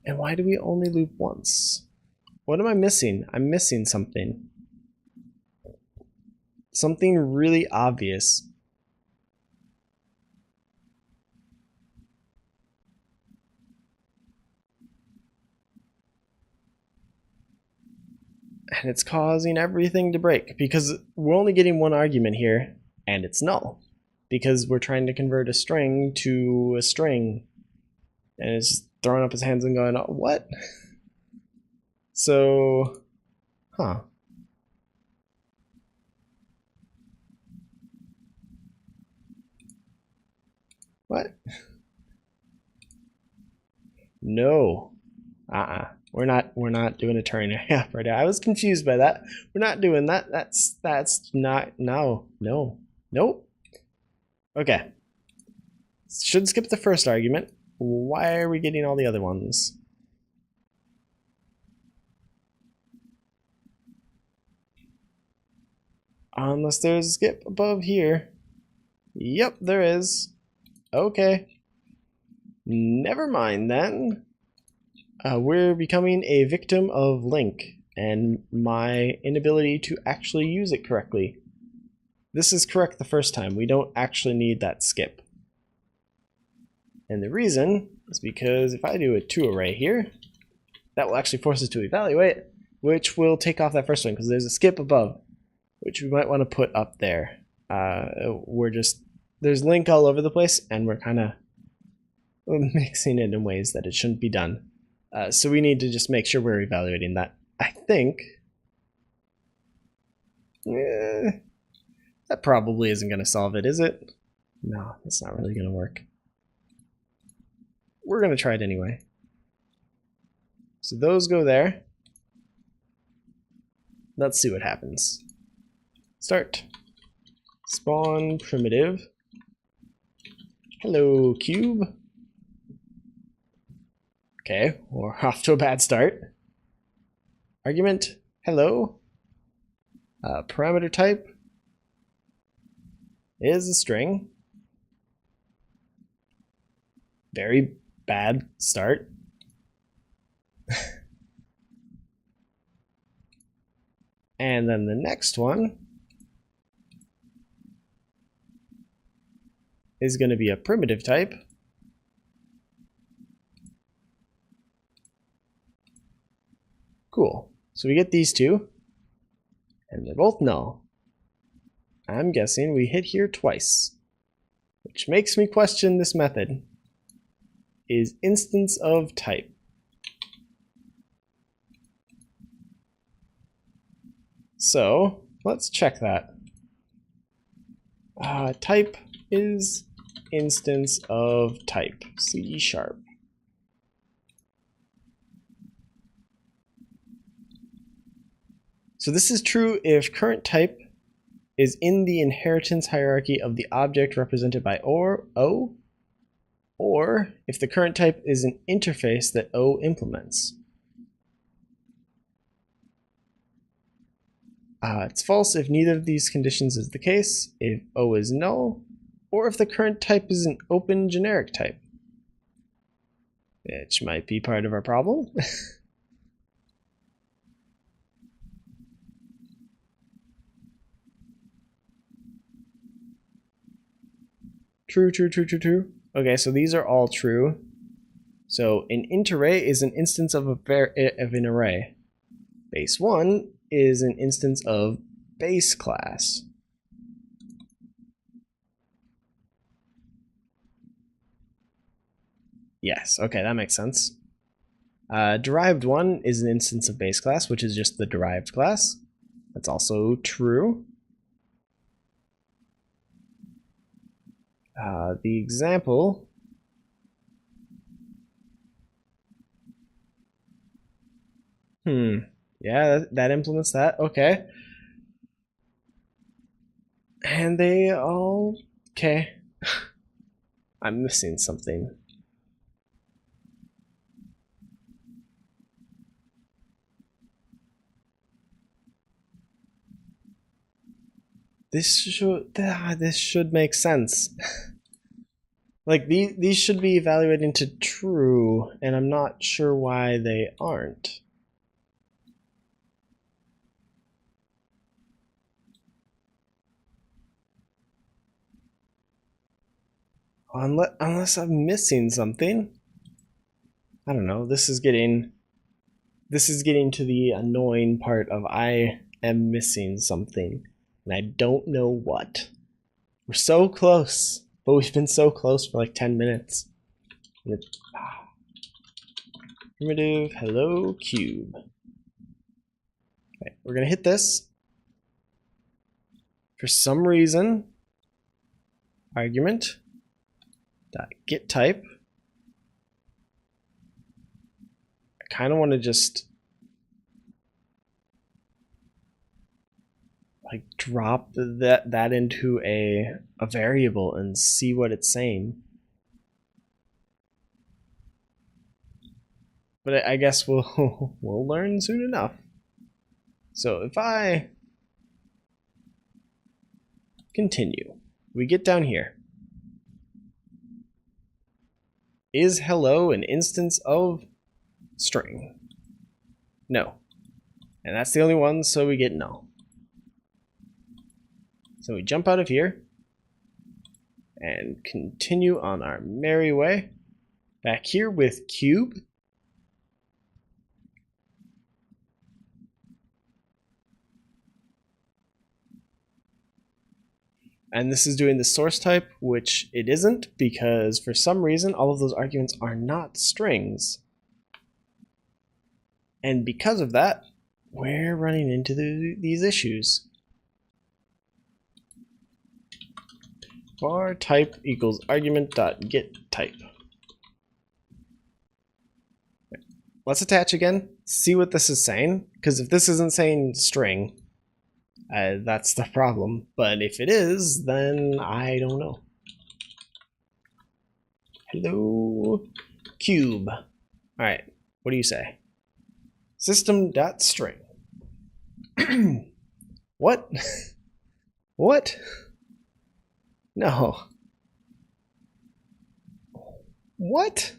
And why do we only loop once? What am I missing? I'm missing something. Something really obvious. And it's causing everything to break because we're only getting one argument here and it's null because we're trying to convert a string to a string and it's just throwing up his hands and going, oh, what? So, What? No. We're not doing a Turing operator. I was confused by that. We're not doing that. That's not nope. Okay. Should skip the first argument. Why are we getting all the other ones? Unless there's a skip above here. Yep, there is. Okay. Never mind then. We're becoming a victim of link and my inability to actually use it correctly. This is correct the first time. We don't actually need that skip. And the reason is because if I do a to array here, that will actually force us to evaluate, which will take off that first one because there's a skip above, which we might want to put up there. There's link all over the place, and we're kind of mixing it in ways that it shouldn't be done. So we need to just make sure we're evaluating that. I think that probably isn't going to solve it, is it? No, that's not really going to work. We're going to try it anyway. So those go there. Let's see what happens. Start. Spawn primitive. Hello, cube. Okay, we're off to a bad start. Argument, hello. Parameter type is a string. Very bad start. And then the next one is going to be a primitive type. Cool. So we get these two, and they're both null. I'm guessing we hit here twice, which makes me question this method. Is instance of type. So let's check that. Type is instance of type, C#. So this is true if current type is in the inheritance hierarchy of the object represented by O, or if the current type is an interface that O implements. It's false if neither of these conditions is the case, if O is null, or if the current type is an open generic type, which might be part of our problem. True, true, true, true, true. Okay, so these are all true. So an int array is an instance of an array. Base 1 is an instance of base class. Yes, okay, that makes sense. Derived 1 is an instance of base class, which is just the derived class. That's also true. The example yeah, that implements that. Okay. And they all okay. I'm missing something. This should make sense. Like these should be evaluated to true, and I'm not sure why they aren't. Unless I'm missing something. I don't know. This is getting to the annoying part of I am missing something, and I don't know what. We're so close, but we've been so close for like 10 minutes. Primitive hello cube. Okay, we're gonna hit this. For some reason, argument dot get type. I kind of want to just like drop that into a variable and see what it's saying. But I guess we'll learn soon enough. So if I continue, we get down here. Is hello an instance of string? No. And that's the only one, so we get null. So we jump out of here and continue on our merry way. Back here with cube. And this is doing the source type, which it isn't, because for some reason all of those arguments are not strings. And because of that, we're running into these issues. Var type equals argument.getType. Let's attach again, see what this is saying, because if this isn't saying string, that's the problem. But if it is, then I don't know. Hello, cube. All right, what do you say? System.string. What? What? No. What?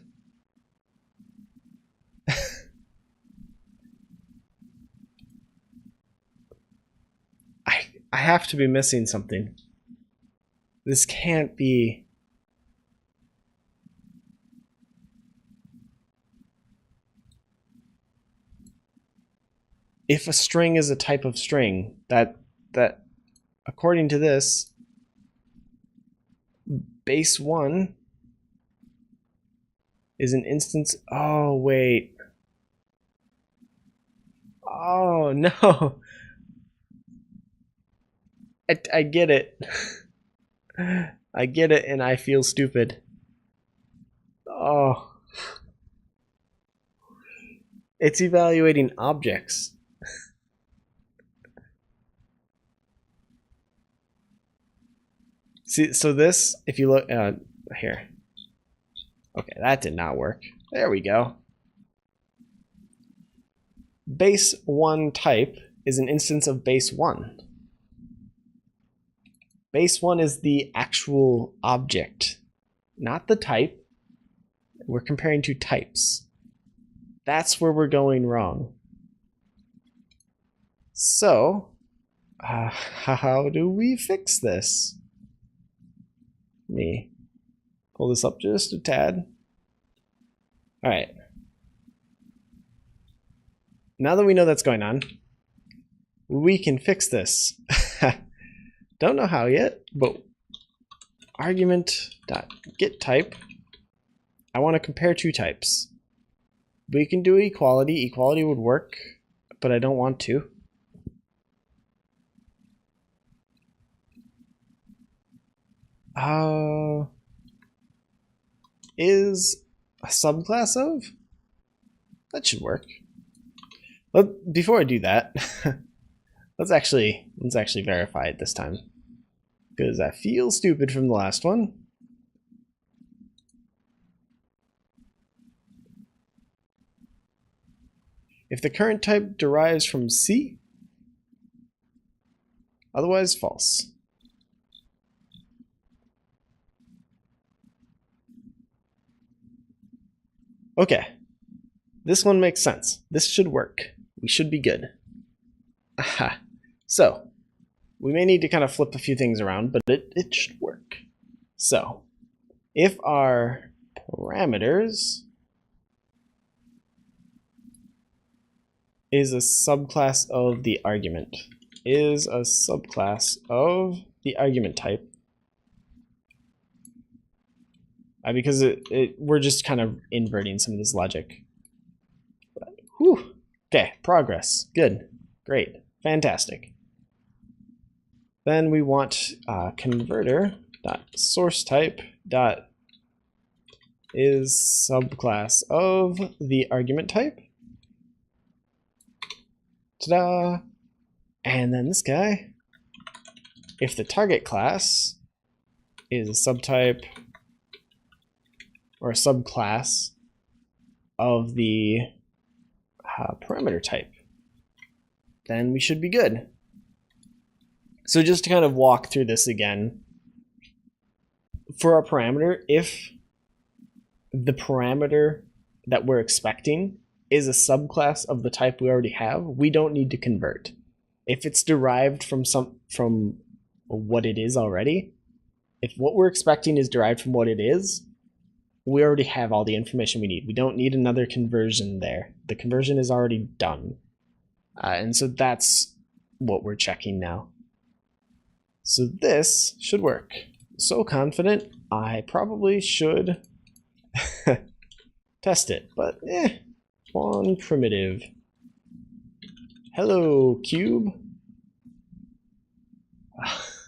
I have to be missing something. This can't be. If a string is a type of string, that according to this, base 1 is an instance. Oh, wait. Oh, no. I get it. I get it, and I feel stupid. Oh. It's evaluating objects. See, so this, if you look here. Okay, that did not work. There we go. Base 1 type is an instance of base 1. Base 1 is the actual object, not the type. We're comparing two types. That's where we're going wrong. So, how do we fix this? Let me pull this up just a tad. All right. Now that we know that's going on, we can fix this. Don't know how yet, but argument.getType. I want to compare two types. We can do equality. Equality would work, but I don't want to. Is a subclass of? That should work. But before I do that, let's actually verify it this time, because I feel stupid from the last one. If the current type derives from C, otherwise false. Okay, this one makes sense. This should work. We should be good. Aha. So, we may need to kind of flip a few things around, but it should work. So, if our parameters is a subclass of the argument, is a subclass of the argument type, because we're just kind of inverting some of this logic. But, whew. Okay, progress. Good. Great. Fantastic. Then we want converter.sourceType is subclass of the argument type. Ta-da! And then this guy, if the target class is a subtype or a subclass of the parameter type, then we should be good. So just to kind of walk through this again, for our parameter, if the parameter that we're expecting is a subclass of the type we already have, we don't need to convert. If it's derived from what it is already, if what we're expecting is derived from what it is, we already have all the information we need. We don't need another conversion there. The conversion is already done. And so that's what we're checking now. So this should work. So confident, I probably should test it, but spawn primitive. Hello, cube.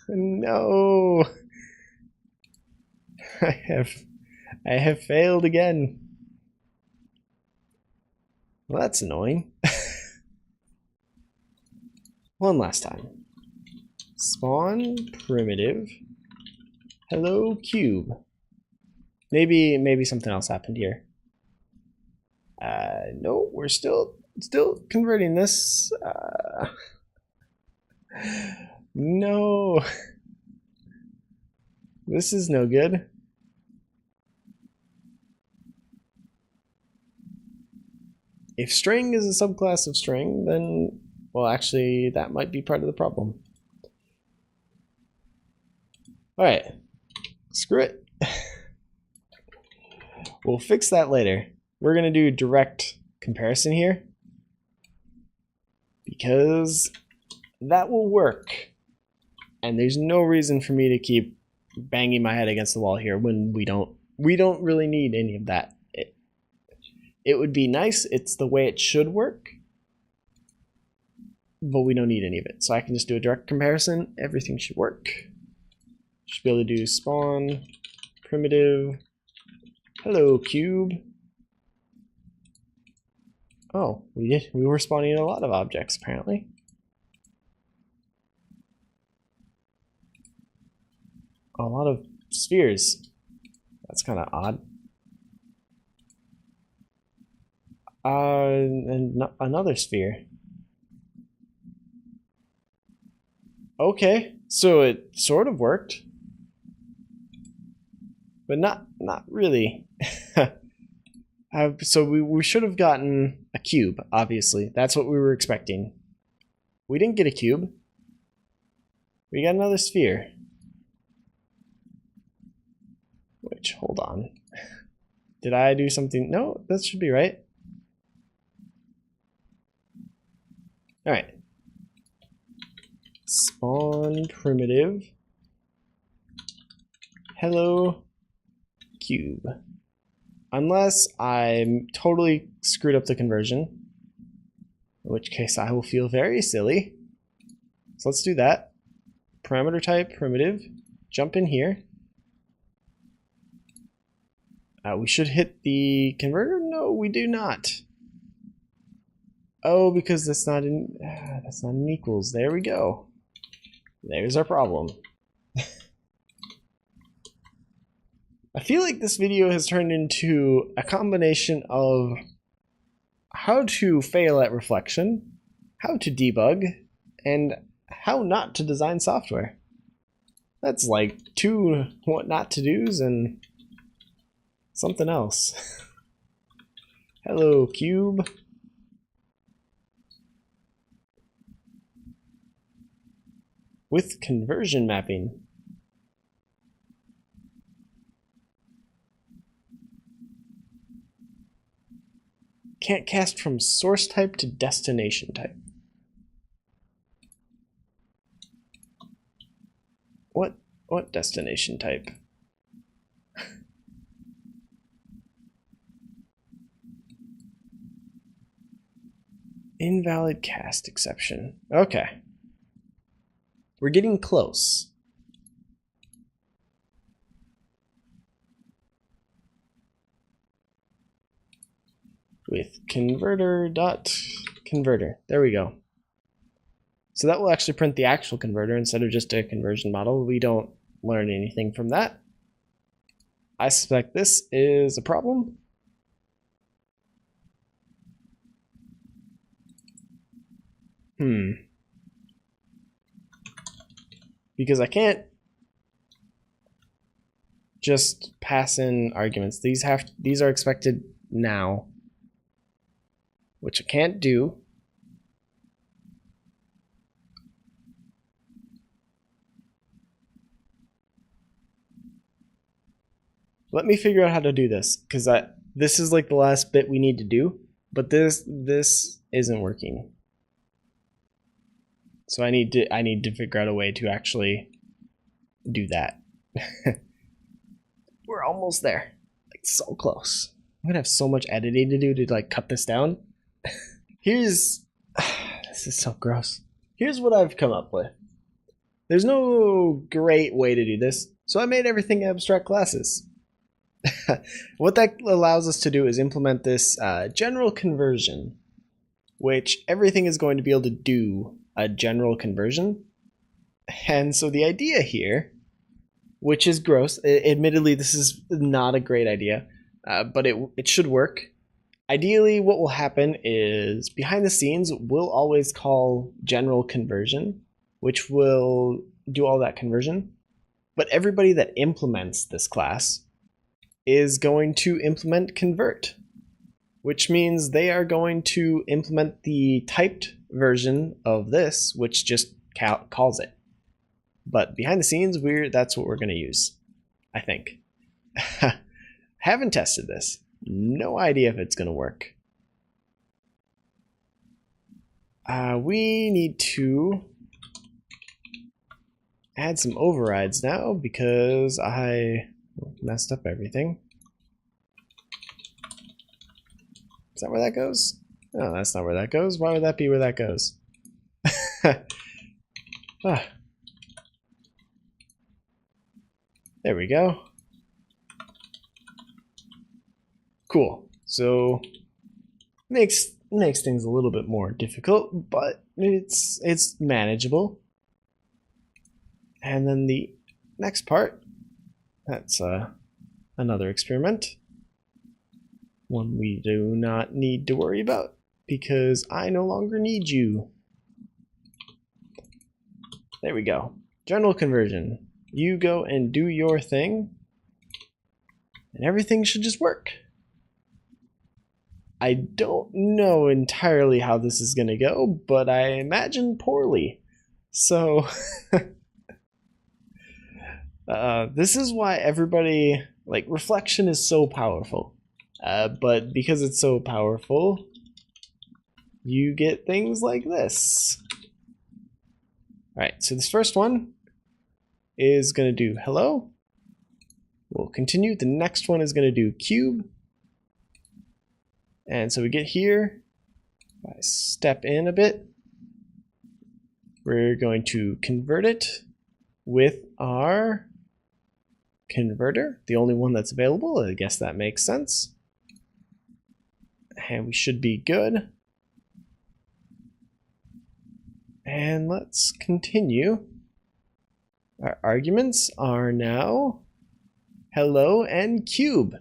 No. I have failed again. Well, that's annoying. One last time. Spawn primitive. Hello, cube. Maybe something else happened here. No, we're still converting this. No. This is no good. If string is a subclass of string, then, well, actually, that might be part of the problem. All right, screw it. We'll fix that later. We're going to do direct comparison here because that will work. And there's no reason for me to keep banging my head against the wall here when we don't really need any of that. It would be nice. It's the way it should work, but we don't need any of it. So I can just do a direct comparison. Everything should work. Should be able to do spawn primitive. Hello, cube. Oh, we were spawning a lot of objects apparently. A lot of spheres. That's kind of odd. And another sphere. Okay, so it sort of worked, but not really. So we should have gotten a cube, obviously. That's what we were expecting. We didn't get a cube. We got another sphere. Which, hold on. Did I do something? No, that should be right. All right. Spawn primitive. Hello, cube. Unless I'm totally screwed up the conversion, in which case I will feel very silly. So let's do that. Parameter type primitive. Jump in here. We should hit the converter. No, we do not. Oh, because that's not an equals. There we go. There's our problem. I feel like this video has turned into a combination of how to fail at reflection, how to debug, and how not to design software. That's like 2 what not to do's and something else. Hello, cube. With conversion mapping. Can't cast from source type to destination type. What destination type? Invalid cast exception. Okay. We're getting close. With converter.converter. There we go. So that will actually print the actual converter instead of just a conversion model. We don't learn anything from that. I suspect this is a problem. Because I can't just pass in arguments. These are expected now, which I can't do. Let me figure out how to do this, because this is like the last bit we need to do, but this isn't working. So I need to figure out a way to actually do that. We're almost there. Like, so close. I'm gonna have so much editing to do to like cut this down. Here's this is so gross. Here's what I've come up with. There's no great way to do this, so I made everything abstract classes. What that allows us to do is implement this general conversion, which everything is going to be able to do a general conversion. And so the idea here, which is gross, admittedly this is not a great idea, but it should work. Ideally, what will happen is behind the scenes, we'll always call general conversion, which will do all that conversion. But everybody that implements this class is going to implement convert, which means they are going to implement the typed version of this, which just calls it. But behind the scenes, that's what we're going to use, I think. Haven't tested this. No idea if it's going to work. We need to add some overrides now because I messed up everything. Is that where that goes? No, that's not where that goes. Why would that be where that goes? There we go. Cool. So makes things a little bit more difficult, but it's manageable. And then the next part, that's another experiment. One we do not need to worry about because I no longer need you. There we go. General conversion. You go and do your thing, and everything should just work. I don't know entirely how this is going to go, but I imagine poorly. So this is why everybody, like, reflection is so powerful. But because it's so powerful, you get things like this. All right, so this first one is going to do hello. We'll continue. The next one is going to do cube. And so we get here, I step in a bit. We're going to convert it with our converter, the only one that's available. I guess that makes sense. And we should be good. And let's continue. Our arguments are now hello and cube.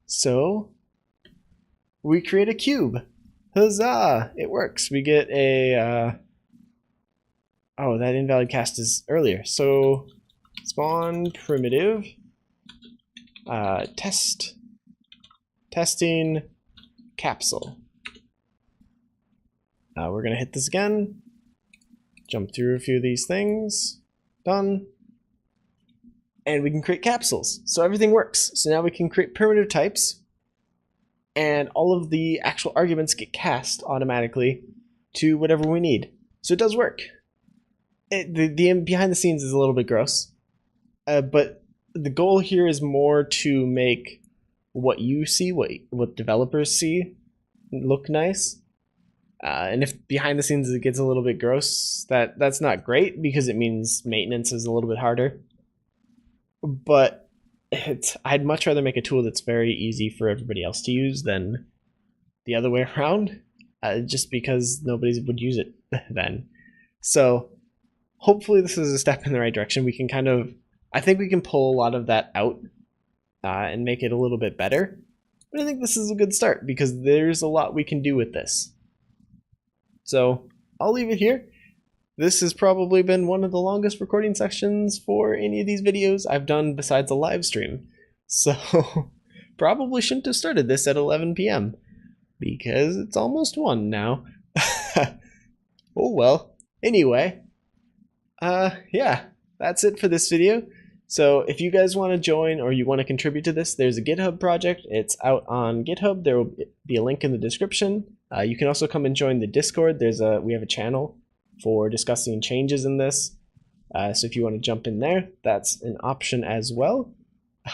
So we create a cube. Huzzah! It works. We get a oh, that invalid cast is earlier. So spawn primitive testing capsule. We're gonna hit this again. Jump through a few of these things. Done. And we can create capsules. So everything works. So now we can create primitive types, and all of the actual arguments get cast automatically to whatever we need. So it does work. The behind the scenes is a little bit gross, but the goal here is more to make what you see, what developers see, look nice. And if behind the scenes it gets a little bit gross, that's not great because it means maintenance is a little bit harder. But I'd much rather make a tool that's very easy for everybody else to use than the other way around, just because nobody would use it then. So hopefully this is a step in the right direction. We can I think we can pull a lot of that out and make it a little bit better. But I think this is a good start because there's a lot we can do with this. So I'll leave it here. This has probably been one of the longest recording sessions for any of these videos I've done besides a live stream. So probably shouldn't have started this at 11 p.m. because it's almost 1 now. Oh well. Anyway, yeah, that's it for this video. So if you guys want to join or you want to contribute to this, there's a GitHub project. It's out on GitHub. There will be a link in the description. You can also come and join the Discord. We have a channel for discussing changes in this. So if you want to jump in there, that's an option as well.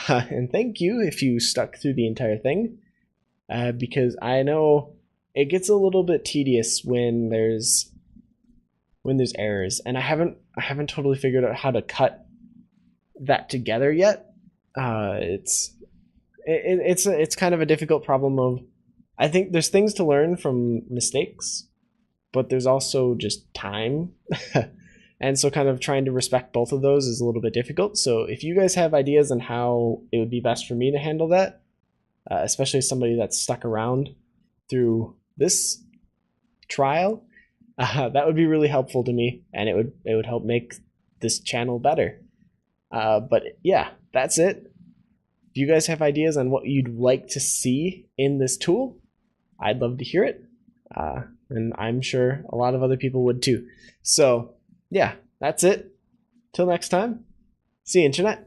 And thank you if you stuck through the entire thing, because I know it gets a little bit tedious when there's errors, and I haven't totally figured out how to cut that together yet. It's kind of a difficult problem of, I think there's things to learn from mistakes, but there's also just time. And so kind of trying to respect both of those is a little bit difficult. So if you guys have ideas on how it would be best for me to handle that, especially as somebody that's stuck around through this trial, that would be really helpful to me, and it would help make this channel better. But yeah, that's it. If you guys have ideas on what you'd like to see in this tool, I'd love to hear it. And I'm sure a lot of other people would too. So yeah, that's it. Till next time, see you, Internet.